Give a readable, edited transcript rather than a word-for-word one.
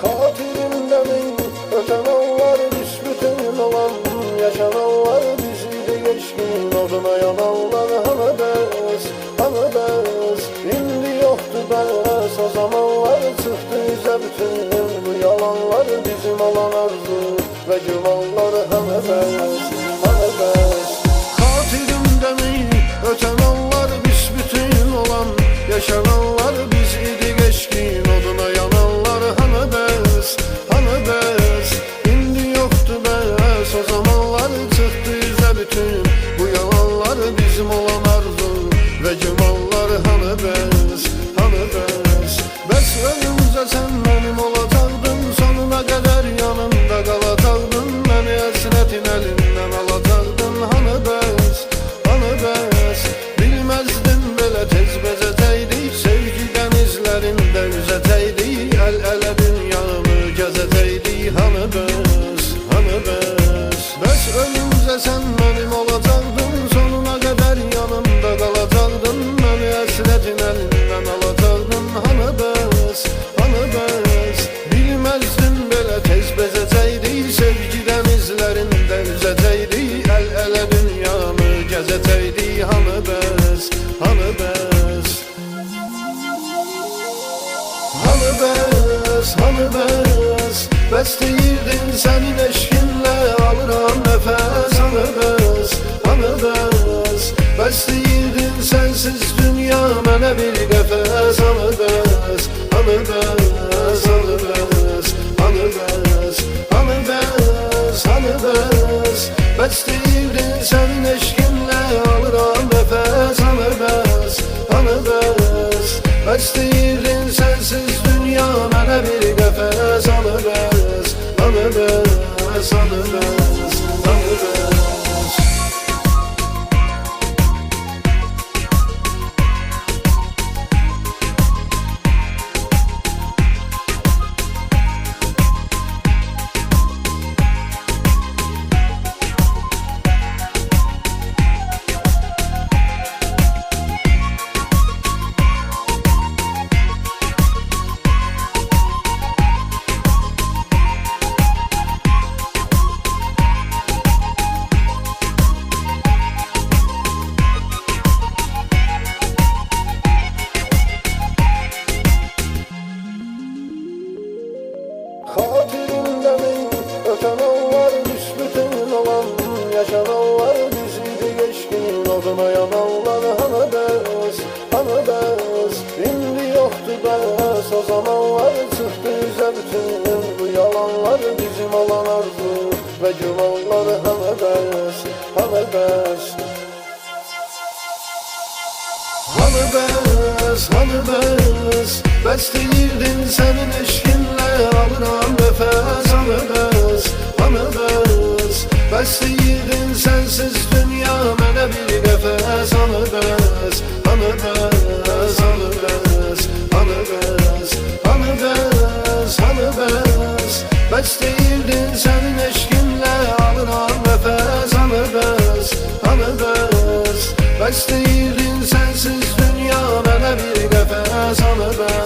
Hatirimdemin ötenanlar büsbütün olan, yaşananlar biziydi geçkin, oduna yananlar hamıbız, hamıbız. İndi yoktu bəs, o zamanlar çıktı yüze bütün bu yalanlar, bizim olan arzu ve gümanlar hamıbız, hamıbız. Hatirimdemin ötenanlar büsbütün olan, yaşananlar biziydi geçkin, oduna yananlar hamıbız, hamıbız. İndi yoktu bəs, o zamanlar çıktı yüze bütün bu yalanlar, bizim olan arzu ve gümanlar hamıbız, hamıbız. Bəs ölümcə sen benim olacaqdın, sonuna kadar yanımda qalacaqdın, beni əsrətin elinden alacaqdın hamıbız, hamıbız. Bilməzdin belə tez bezəcəkdik, sevgi dənizlərində üzəcəkdik, əl-ələ dünyamı gəzəcəkdik hamıbız, hamıbız. Bəs ölümcə sən mənim olacaqdın, sonuna qədər yanımda qalacaqdın, məni əsrətin əlindən alacaqdın hamıbız, hamıbız. Bilməzdin belə tez bezəcəkdik, sevgi dənizlərində üzəcəkdik, əl-ələ dünyamı gəzəcəkdik hamıbız, hamıbız. Hamıbız, hamıbız. Bəs deyirdin sənin eşkinlə alıram nəfəs hamıbız, hamıbız. Bəs deyirdin sənsiz dünya mənə bir qəfəs hamıbız, hamıbız, hamıbız, hamıbız, hamıbız, hamıbız. Bəs deyirdin sənin eşkinlə alıram nəfəs hamıbız, hamıbız. Bəs deyirdin sənsiz dünya mənə bir qəfəs hamıbız, hamıbız, hamıbız, hamıbız. Hatirimdemin ötenanlar büsbütün olan, yaşananlar biziydi geçkin, oduna yananlar hamıbız, hamıbız. İndi yoktu bəs, o zamanlar çıktı yüze bütün bu yalanlar, bizim olan arzu ve gümanlar hamıbız, hamıbız. Hamıbız, hamıbız. Bəs deyirdin sənin eşkinlə alıram nəfəs hamıbız, hamıbız. Bəs deyirdin sənsiz dünya mənə bir qəfəs hamıbız, hamıbız, hamıbız, hamıbız, hamıbız, hamıbız. Bəs deyirdin sənin eşkinlə alıram nəfəs hamıbız, hamıbız. Bəs deyirdin sənsiz dünya mənə bir qəfəs hamıbız.